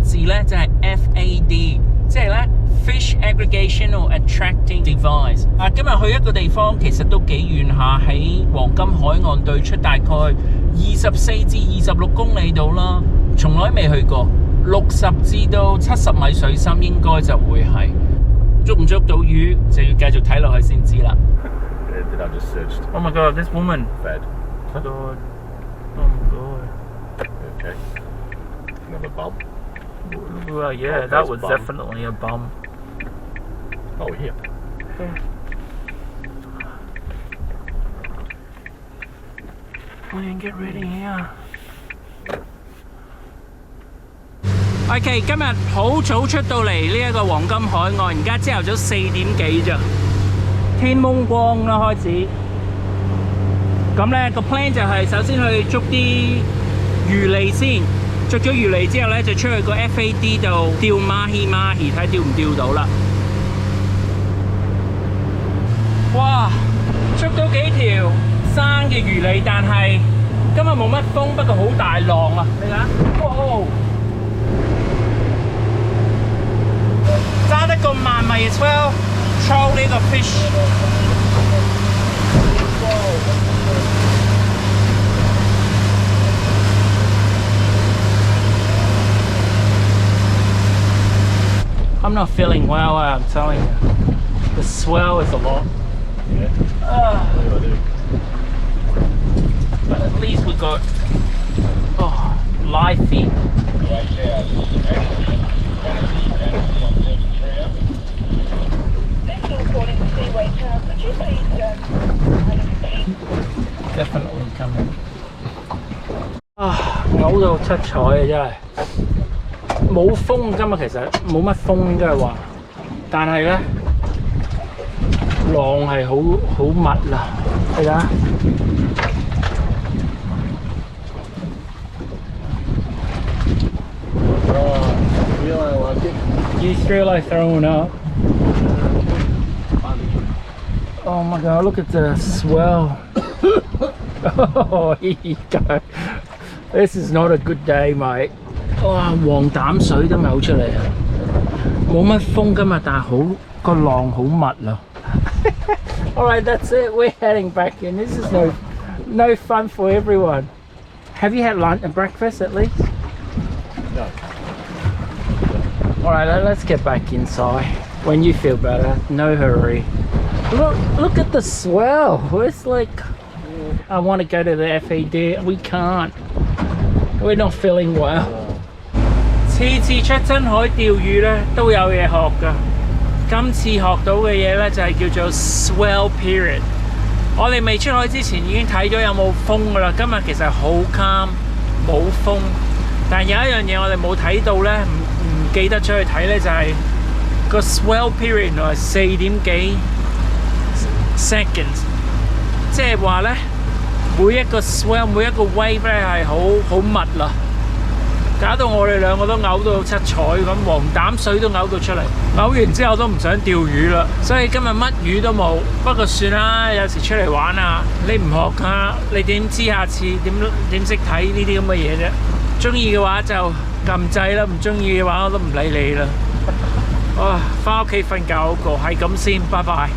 字咧就係 FAD， 即係咧 Fish Aggregational Attracting Device。今日去一個地方其實都幾遠下，喺黃金海岸對出，大概24至26公里度啦，從來未去過。60至到70米水深應該就會係。捉唔捉到魚就要繼續睇落去先知啦。I just searched. Oh my god, this woman. Fed. God. Oh my god. Okay. Another bum. Well, yeah, that was definitely a bum. Oh, here. Man, get ready here. OK， 今日好早出到嚟呢一個黃金海岸，而家朝頭早4點幾咋，天蒙光啦開始。咁咧個 plan 就係首先去捉啲魚脷先，捉咗魚脷之後咧就出去個 FAD 度釣馬戲，睇釣唔釣到啦。哇！捉到幾條生嘅魚脷，但係今日冇乜風，不過好大浪啊！你睇，哇！揸得咁慢咪 as well throw 呢個 fish。I'm not feeling well, I'm telling you. The swell is a lot. Yeah. But at least we got live feed. Definitely coming. 嘔到七彩啊！真係冇風，今日其實冇乜風應該係話，但係咧浪係好密啦，係啊！ You feel like throwing up? Oh my god, look at the swell. Oh, here you go. This is not a good day, mate. 哇，黃膽水都嘔出嚟啊！冇乜風今日，但係個浪好密啊。Alright, that's it. We're heading back in. This is no fun for everyone. Have you had lunch and breakfast at least? No. Alright, let's get back inside. When you feel better, no hurry. Look at the swell. It's like I want to go to the FAD. We can't. We're not feeling well. 次次出真海釣魚咧都有嘢學㗎。今次學到嘅嘢咧就係叫做 swell period。我哋未出海之前已經睇咗有冇風㗎啦。今日其實好 calm， 冇風。但有一樣嘢我哋冇睇到咧，唔記得出去睇咧，就係個 swell period 原來係4點幾 seconds， 即係話咧每一個 swell 每一個 wave 咧係好密啦，搞到我哋兩個都嘔到七彩咁，黃膽水都嘔到出嚟，嘔完之後都唔想釣魚啦，所以今日乜魚都冇。不過算啦，有時出嚟玩啊，你唔學下，你點知下次點識睇呢啲咁嘅嘢啫？中意嘅話就撳掣啦，唔中意嘅話我都唔理你啦。哇，返屋企瞓覺好過，係咁先，拜拜。